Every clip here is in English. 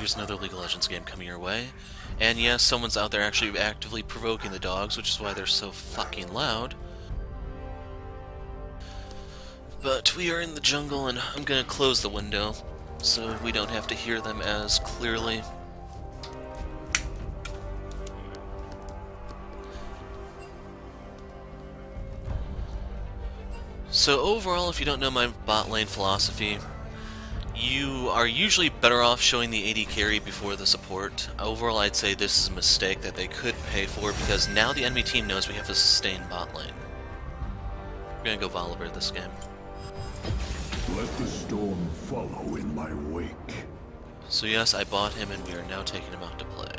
here's another League of Legends game coming your way. And yes, someone's out there actually actively provoking the dogs, which is why they're so fucking loud. But we are in the jungle, and I'm gonna close the window so we don't have to hear them as clearly. So overall, if you don't know my bot lane philosophy, you are usually better off showing the AD carry before the support. Overall, I'd say this is a mistake that they could pay for, because now the enemy team knows we have a sustained bot lane. We're gonna go Volibear this game. Let the storm follow in my wake. So yes, I bought him, and we are now taking him out to play.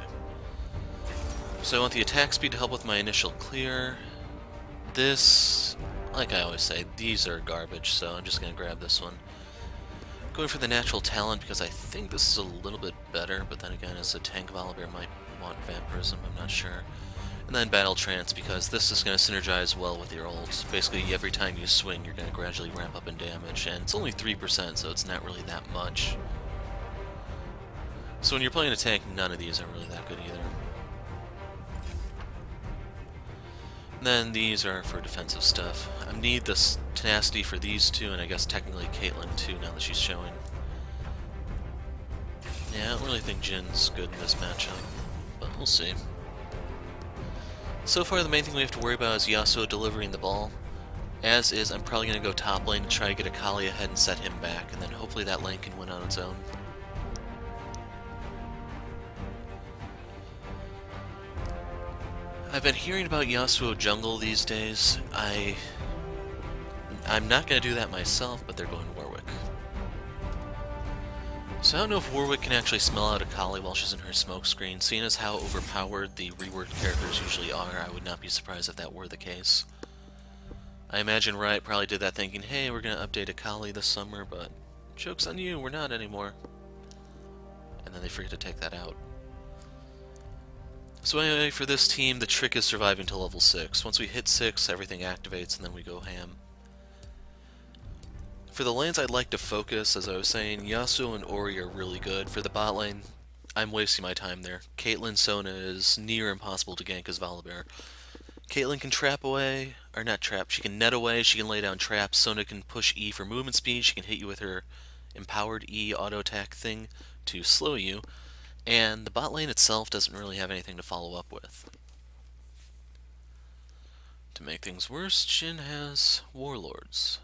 So I want the attack speed to help with my initial clear. This, like I always say, these are garbage, so I'm just gonna grab this one. Going for the natural talent because I think this is a little bit better, but then again, as a tank, Volibear might want Vampirism, I'm not sure. And then Battle Trance because this is going to synergize well with your ult. Basically, every time you swing, you're going to gradually ramp up in damage, and it's only 3%, so it's not really that much. So when you're playing a tank, none of these are really that good either. And then these are for defensive stuff. I need this tenacity for these two, and I guess technically Caitlyn too, now that she's showing. Yeah, I don't really think Jin's good in this matchup, but we'll see. So far, the main thing we have to worry about is Yasuo delivering the ball. As is, I'm probably going to go top lane to try to get Akali ahead and set him back, and then hopefully that lane can win on its own. I've been hearing about Yasuo jungle these days. I'm not going to do that myself, but they're going Warwick. So I don't know if Warwick can actually smell out Akali while she's in her smokescreen. Seeing as how overpowered the reworked characters usually are, I would not be surprised if that were the case. I imagine Riot probably did that thinking, hey, we're going to update Akali this summer, but joke's on you, we're not anymore. And then they forget to take that out. So anyway, for this team, the trick is surviving to level 6. Once we hit 6, everything activates, and then we go ham. For the lanes I'd like to focus, as I was saying, Yasuo and Ori are really good. For the bot lane, I'm wasting my time there. Caitlyn Sona is near impossible to gank as Volibear. Caitlyn can trap away, or not trap, she can net away, she can lay down traps, Sona can push E for movement speed, she can hit you with her empowered E auto attack thing to slow you, and the bot lane itself doesn't really have anything to follow up with. To make things worse, Jhin has Warlords.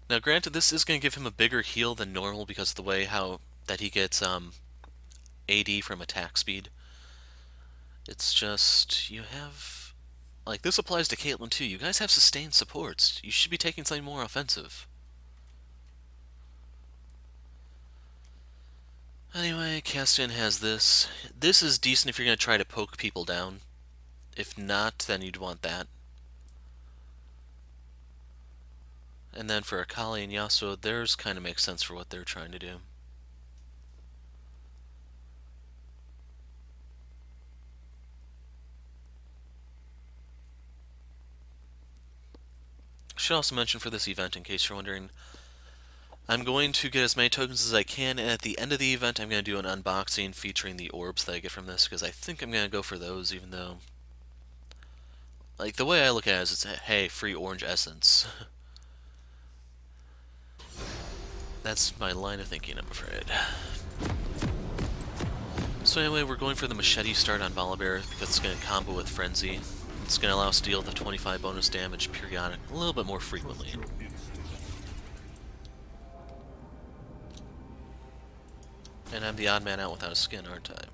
Now granted, this is going to give him a bigger heal than normal because of the way that he gets AD from attack speed. It's just, you have... Like, this applies to Caitlyn too. You guys have sustained supports. You should be taking something more offensive. Anyway, Castian has this. This is decent if you're going to try to poke people down. If not, then you'd want that. And then for Akali and Yasuo, theirs kind of makes sense for what they're trying to do. Should also mention for this event, in case you're wondering, I'm going to get as many tokens as I can, and at the end of the event I'm going to do an unboxing featuring the orbs that I get from this, because I think I'm going to go for those, even though... Like, the way I look at it is, it's, hey, free orange essence. That's my line of thinking, I'm afraid. So anyway, we're going for the machete start on Volibear, because it's going to combo with Frenzy. It's going to allow us to deal the 25 bonus damage periodic, a little bit more frequently. And I'm the odd man out without a skin, aren't I?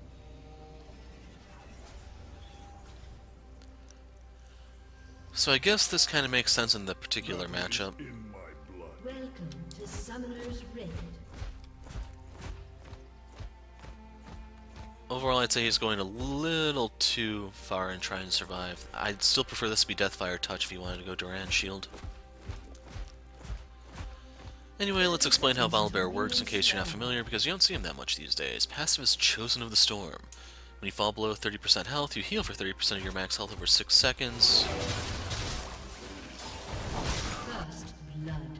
So I guess this kind of makes sense in the particular matchup. Welcome to Summoner's Rift. Overall, I'd say he's going a little too far in trying to survive. I'd still prefer this to be Deathfire Touch if you wanted to go Duran Shield. Anyway, let's explain how Volibear works in case you're not familiar, because you don't see him that much these days. Passive is Chosen of the Storm. When you fall below 30% health, you heal for 30% of your max health over 6 seconds. First blood.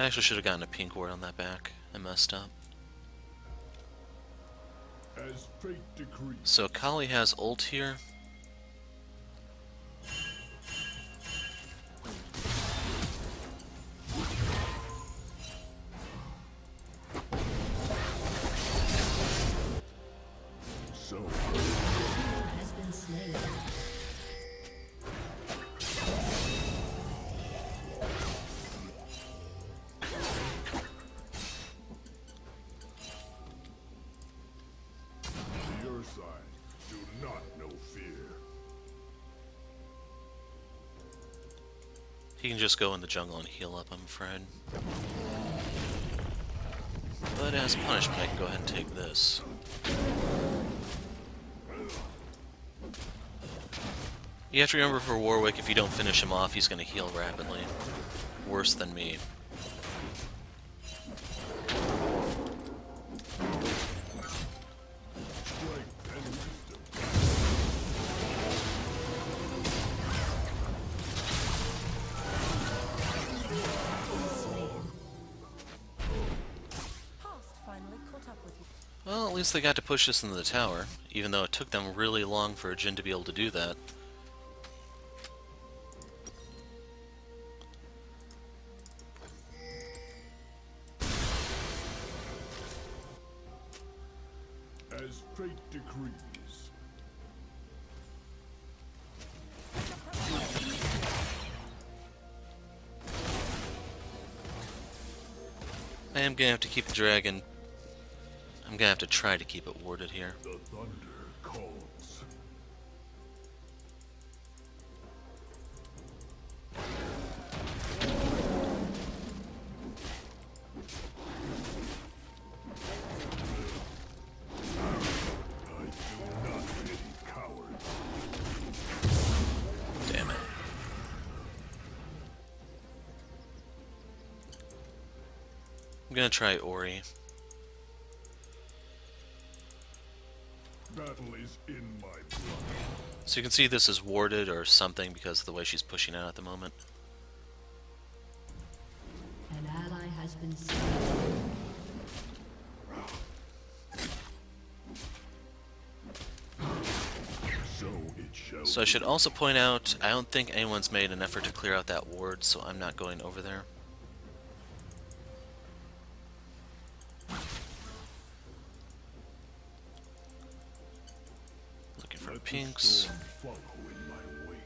I actually should have gotten a pink ward on that back. I messed up. As fate decrees. So Kali has ult here. So Has been slain. your side do not know fear. He can just go in the jungle and heal up, I'm afraid. But as punishment, I can go ahead and take this. You have to remember for Warwick, if you don't finish him off, he's going to heal rapidly. Worse than me. Strength and wisdom. Past finally caught up with you. Well, at least they got to push this into the tower, even though it took them really long for a Jhin to be able to do that. As fate decrees. I am gonna have to keep the dragon. I'm gonna have to try to keep it warded here. The thunder calls. I do not pity cowards. Damn it. I'm gonna try Ori. Battle is in my blood. So you can see this is warded or something because of the way she's pushing out at the moment. An ally has been slain. So it shall So I should also point out, I don't think anyone's made an effort to clear out that ward, so I'm not going over there. Looking for Let the pinks. storm follow in my wake.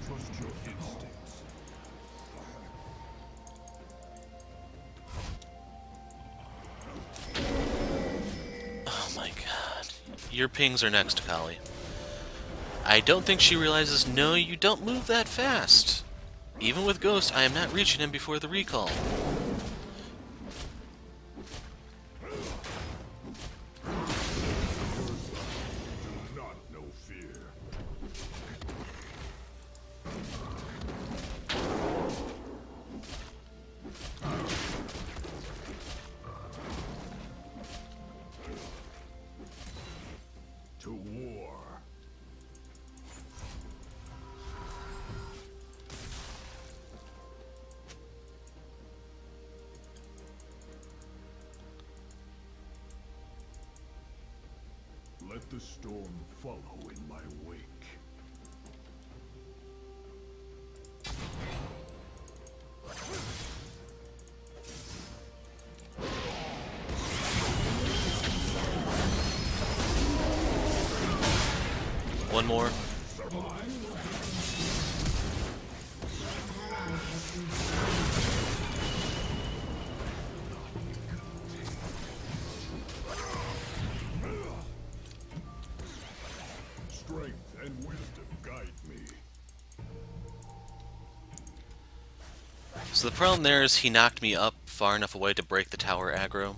Trust your instincts. Oh my god. Your pings are next, Kali. I don't think she realizes, no, you don't move that fast. Even with Ghost, I am not reaching him before the recall. Do not know fear. To war. Let the storm follow in my wake. One more. Ally has been slain. Strength and wisdom guide me. So the problem there is he knocked me up far enough away to break the tower aggro.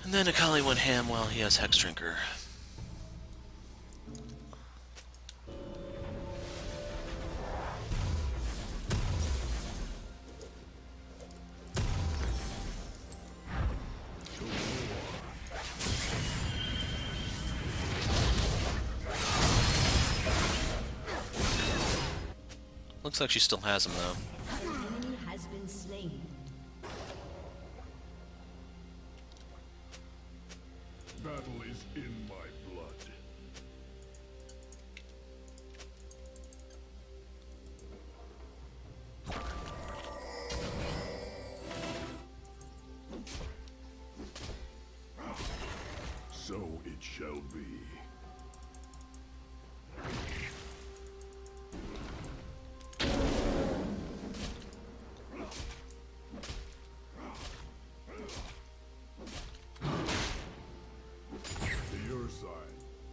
And then Akali went ham while he has Hex Drinker. Looks like she still has him, though. An enemy has been slain. Battle is in my blood. So it shall be. Your side,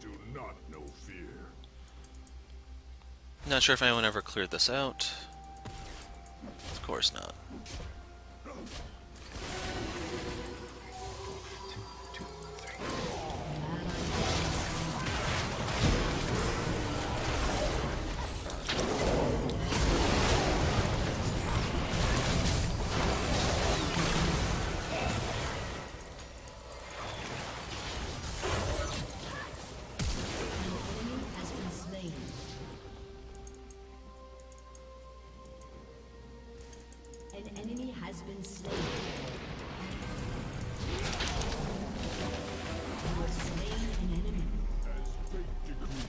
do not know fear. Not sure if anyone ever cleared this out. Of course not. Has been slain. An enemy has been slain. You have slain an enemy. As fate decrees.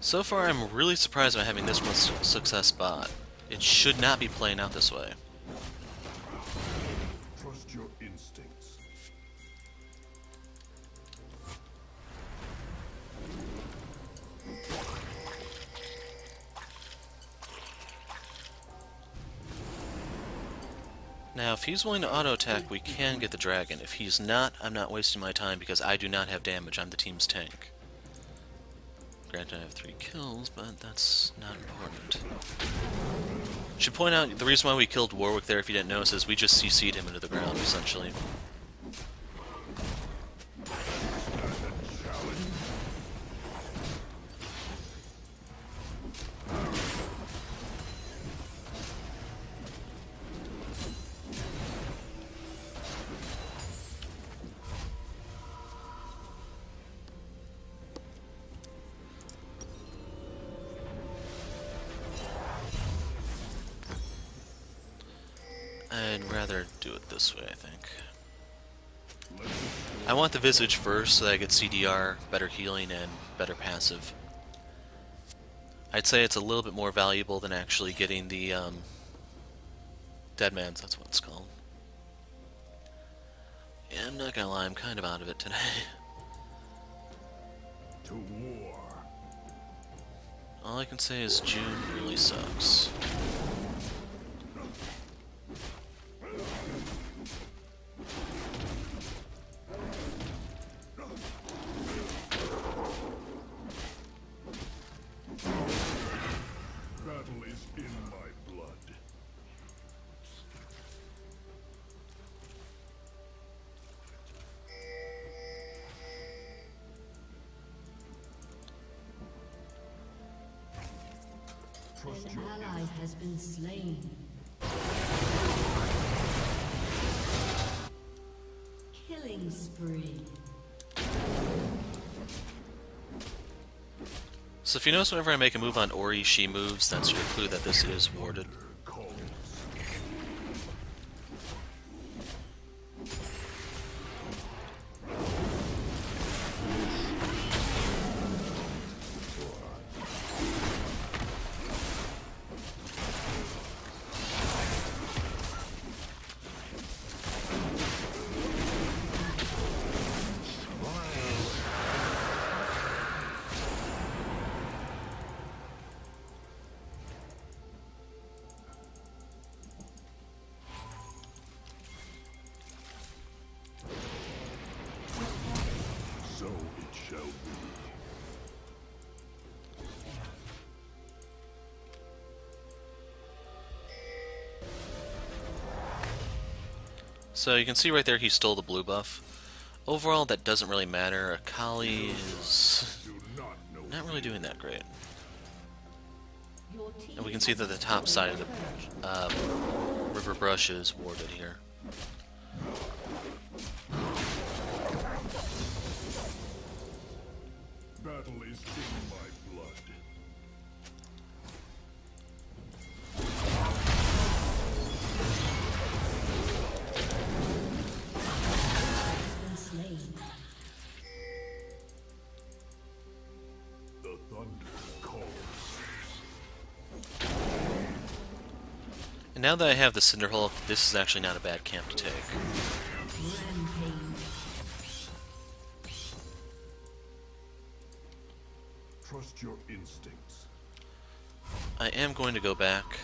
So far, I'm really surprised by having this much success bot. It should not be playing out this way. Trust your instincts. Now, if he's willing to auto-attack, we can get the dragon. If he's not, I'm not wasting my time because I do not have damage. I'm the team's tank. Granted, I have 3 kills, but that's not important. Should point out, the reason why we killed Warwick there, if you didn't notice, is we just CC'd him into the ground, essentially. I'd rather do it this way, I think. I want the Visage first so that I get CDR, better healing, and better passive. I'd say it's a little bit more valuable than actually getting the Deadman's, that's what it's called. Yeah, I'm not gonna lie, I'm kind of out of it today. To war. All I can say is June really sucks. Battle is in my blood. Trust An your ally has been slain. Killing spree. So if you notice whenever I make a move on Ori, she moves, that's your clue that this is warded. calls. So it shall be. So you can see right there he stole the blue buff. Overall, that doesn't really matter. Akali is Do not know not really doing that great. Your team And we can see that the top side of the river brush is warded here. in my blood. Been slain. The thunder calls. And now that I have the Cinderhulk, this is actually not a bad camp to take. Rampage. Trust your instincts. I am going to go back.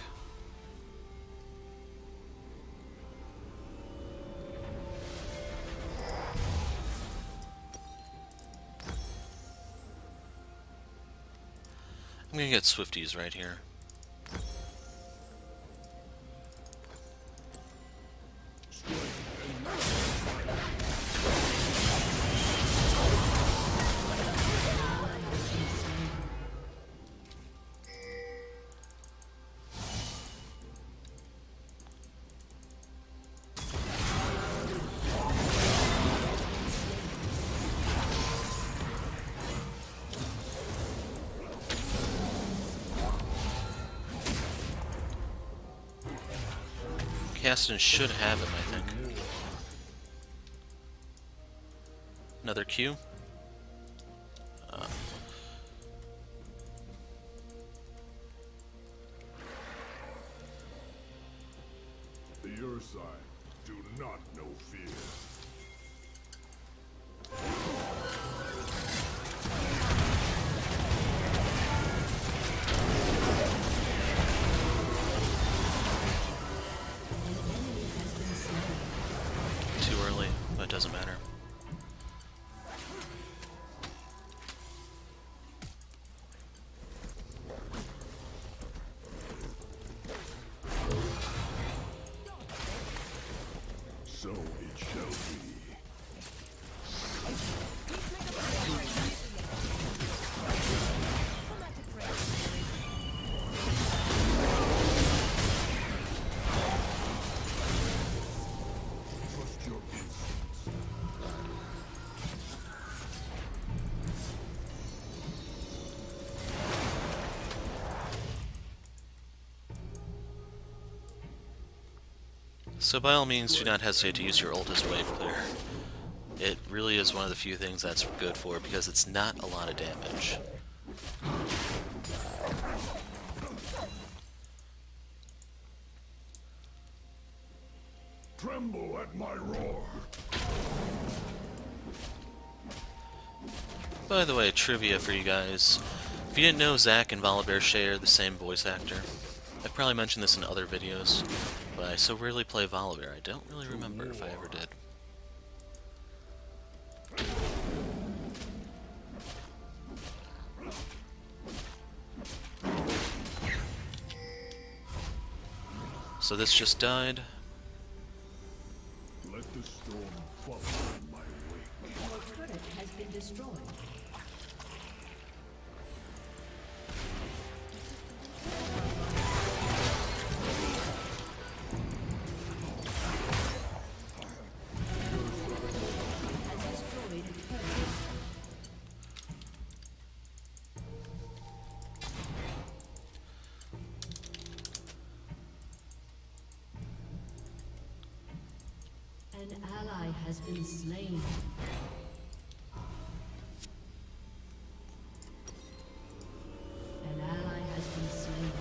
I'm gonna get Swifties right here. Caston should have him, I think. Another Q. The Ursine do not know fear. Too early, but it doesn't matter. So it shall be. Trust your instincts. So by all means, do not hesitate to use your ult as wave clear. It really is one of the few things that's good for it because it's not a lot of damage. Tremble at my roar. By the way, trivia for you guys. If you didn't know, Zack and Volibear share the same voice actor. I've probably mentioned this in other videos, but I so rarely play Volibear, I don't really remember if I ever did. So this just died. Let the storm follow in my wake. Your turret has been destroyed. Has destroyed a turret. An ally has been slain. An ally has been slain.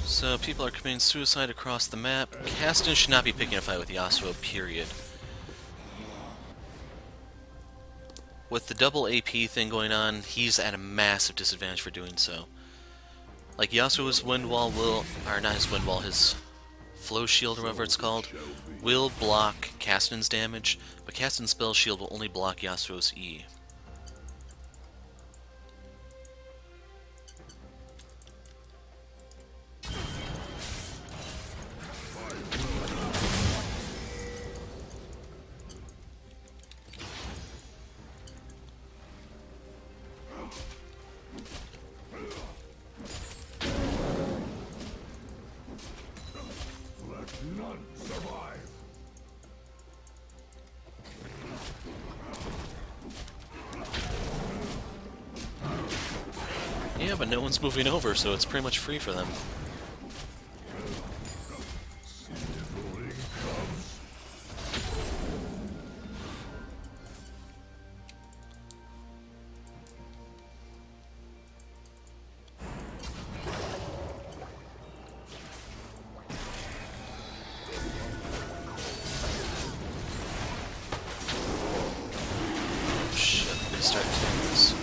So people are committing suicide across the map. Caston should not be picking a fight with Yasuo, period. With the double AP thing going on, he's at a massive disadvantage for doing so. Like Yasuo's wind wall will, or not his wind wall, his flow shield or whatever it's called, will block Caston's damage, but Caston's spell shield will only block Yasuo's E. Let none survive. Yeah, but no one's moving over, so it's pretty much free for them. Shit, they start doing this.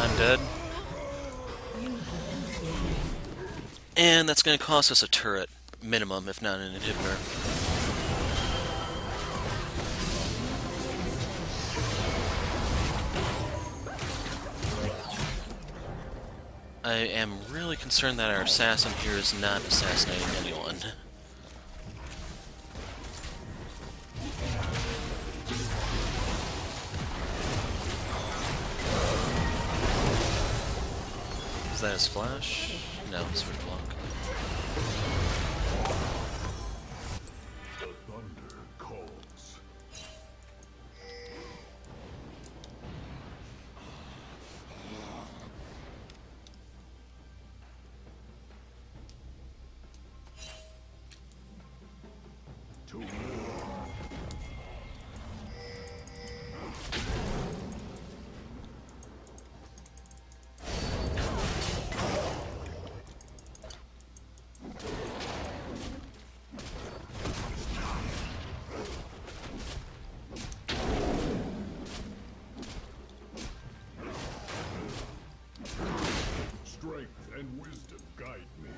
I'm dead. And that's going to cost us a turret, minimum, if not an inhibitor. I am really concerned that our assassin here is not assassinating anyone. Is that his flash? No, it's for block. The thunder calls. To war. Strength and wisdom guide me.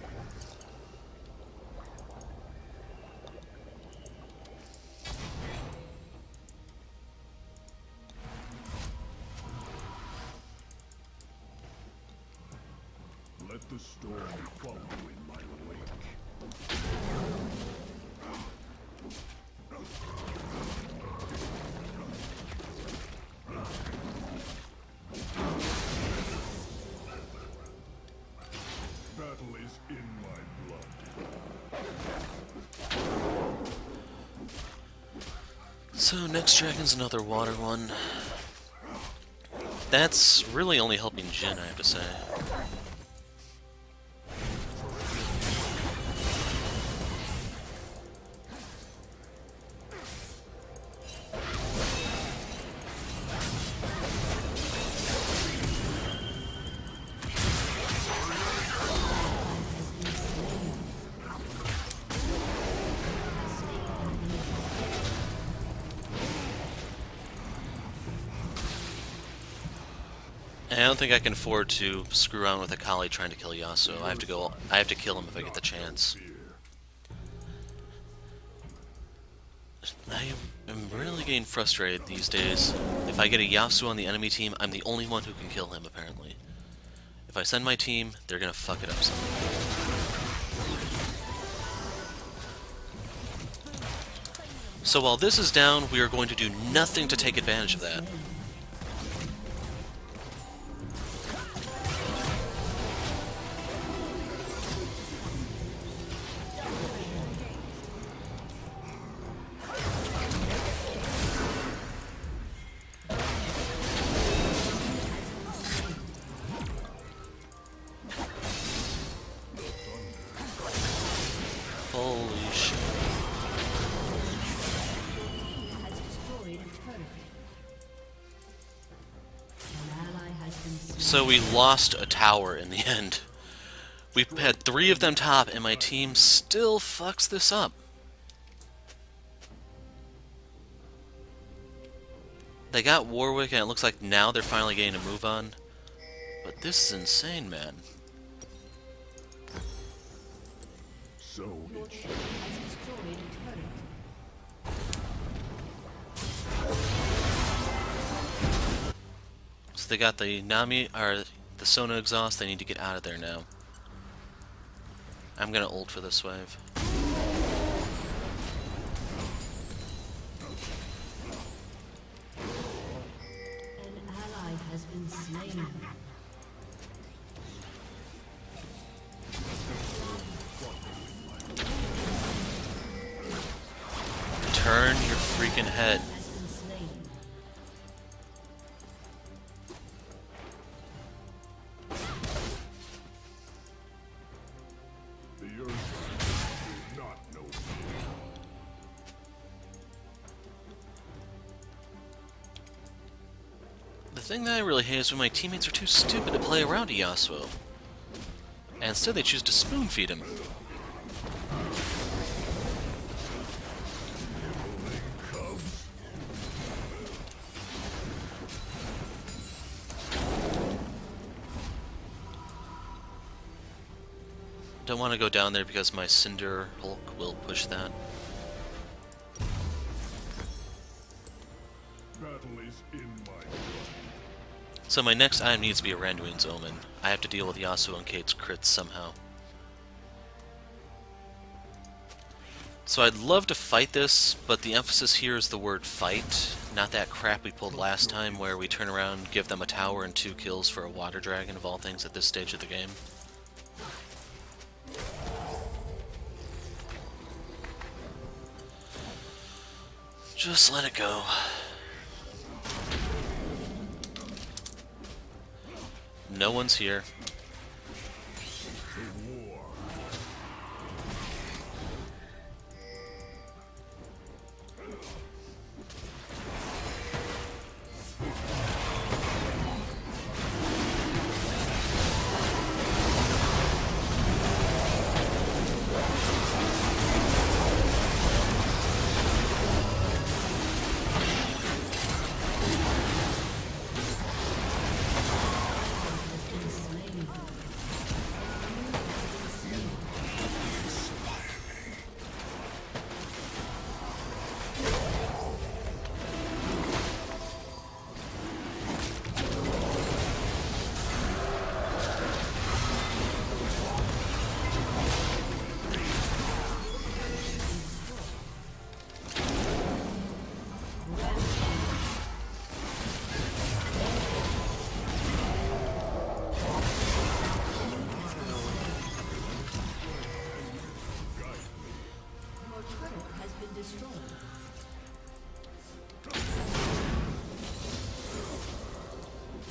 Let the storm follow in my wake. Battle is in my blood. So, next dragon's another water one. That's really only helping Jin, I have to say. And I don't think I can afford to screw around with Akali trying to kill Yasuo. I have to kill him if I get the chance. I am really getting frustrated these days. If I get a Yasuo on the enemy team, I'm the only one who can kill him, apparently. If I send my team, they're gonna fuck it up somehow. So while this is down, we are going to do nothing to take advantage of that. Holy shit. Has destroyed a turret. An ally has been slain. So we lost a tower in the end. We had 3 of them top, and my team still fucks this up. They got Warwick, and it looks like now they're finally getting a move on. But this is insane, man. So Your it team has destroyed a turret. So they got the Nami, or the Sona exhaust. They need to get out of there now. I'm gonna ult for this wave. An ally has been slain. freaking head. Has been slain. The earth do not know fear. The thing that I really hate is when my teammates are too stupid to play around a Yasuo. And instead they choose to spoon feed him. Cubs. Don't want to go down there because my Cinderhulk will push that. Battle is in my blood. So my next item needs to be a Randuin's Omen. I have to deal with Yasuo and Kate's crits somehow. So I'd love to fight this, but the emphasis here is the word fight, not that crap we pulled last time where we turn around, give them a tower and 2 kills for a water dragon of all things at this stage of the game. Just let it go. No one's here.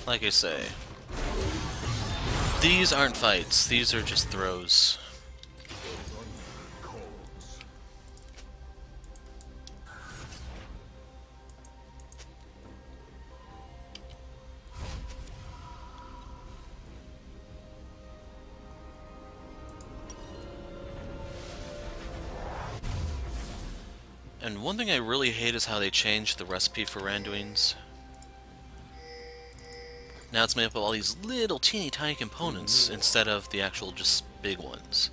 Like I say, these aren't fights, these are just throws. And one thing I really hate is how they changed the recipe for Randuin's. Now it's made up of all these little teeny tiny components instead of the actual just big ones.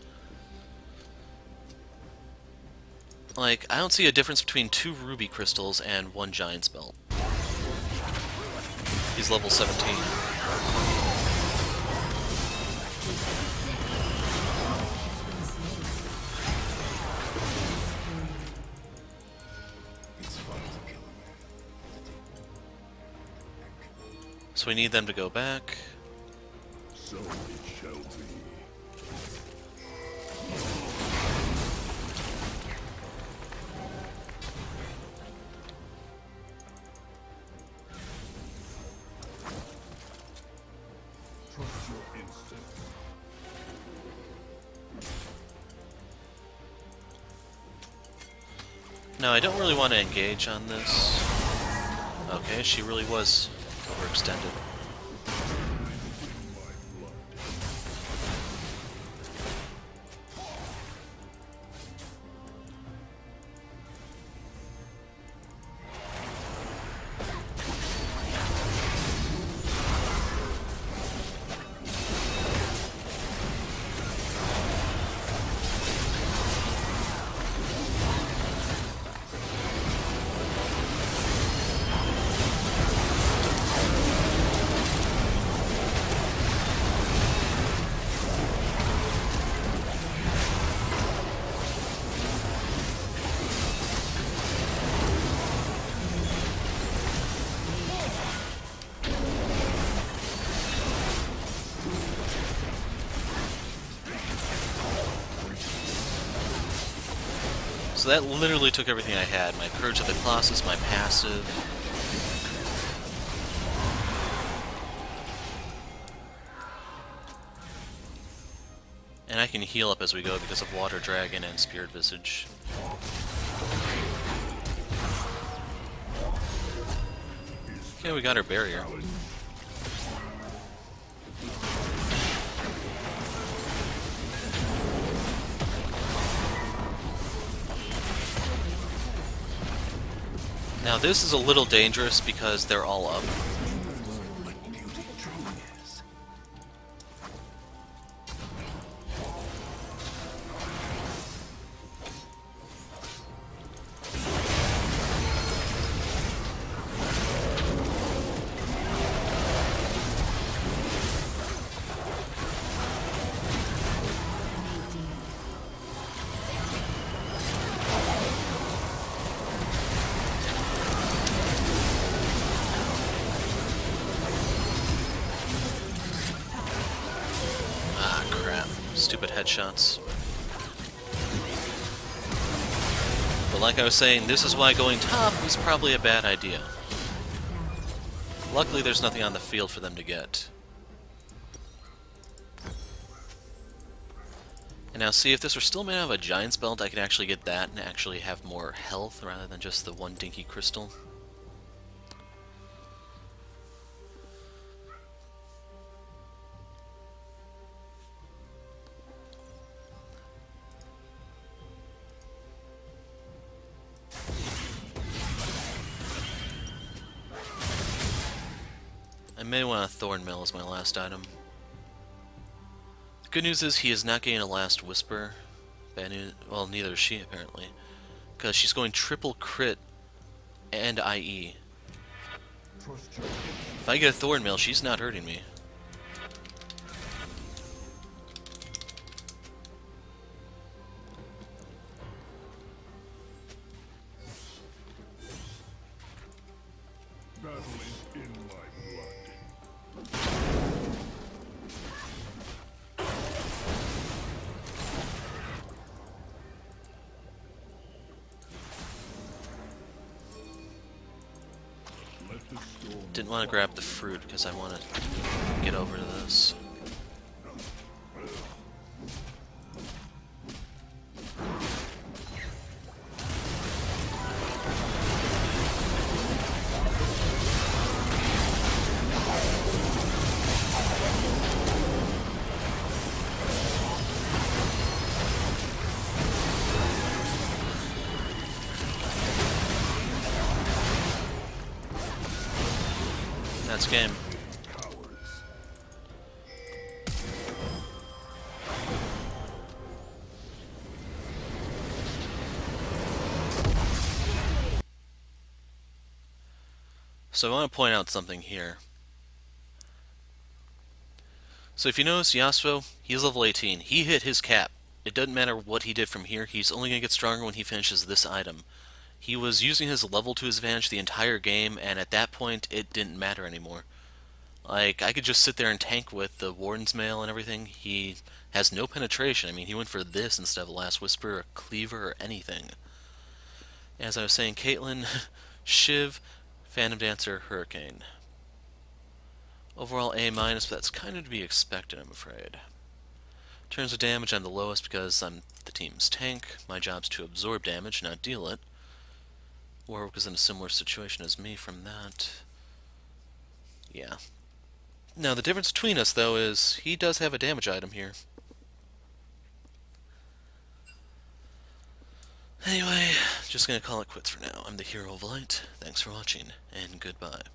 Like, I don't see a difference between 2 ruby crystals and 1 giant's belt. He's level 17. So we need them to go back. So it shall be. Trust your instincts. No, I don't really want to engage on this. Okay, she really was overextended. So that literally took everything I had. My Courage of the Colossus, my passive. And I can heal up as we go because of Water Dragon and Spirit Visage. Okay, we got our barrier. Now this is a little dangerous because they're all up. Ah, crap. Stupid headshots. But like I was saying, this is why going top is probably a bad idea. Luckily there's nothing on the field for them to get. And now see, if this were still made out of a Giant's Belt, I could actually get that and actually have more health rather than just the one dinky crystal. I may want a Thorn Mill as my last item. The good news is he is not getting a Last Whisper. Bad news, well, neither is she apparently, because she's going triple crit and IE. If I get a Thorn Mill, she's not hurting me. Battle is in my blood. Let the storm Didn't want to grab the fruit because I want to get over to this. That's game. cowards. So I want to point out something here. So if you notice, Yasuo, he's level 18. He hit his cap. It doesn't matter what he did from here, he's only going to get stronger when he finishes this item. He was using his level to his advantage the entire game, and at that point, it didn't matter anymore. Like, I could just sit there and tank with the Warden's Mail and everything. He has no penetration. I mean, he went for this instead of a Last Whisper, a Cleaver, or anything. As I was saying, Caitlyn, Shiv, Phantom Dancer, Hurricane. Overall A-, but that's kind of to be expected, I'm afraid. In terms of damage, I'm the lowest because I'm the team's tank. My job's to absorb damage, not deal it. Warwick is in a similar situation as me from that. Yeah. Now, the difference between us, though, is he does have a damage item here. Anyway, just gonna call it quits for now. I'm the Hero of Light. Thanks for watching, and goodbye.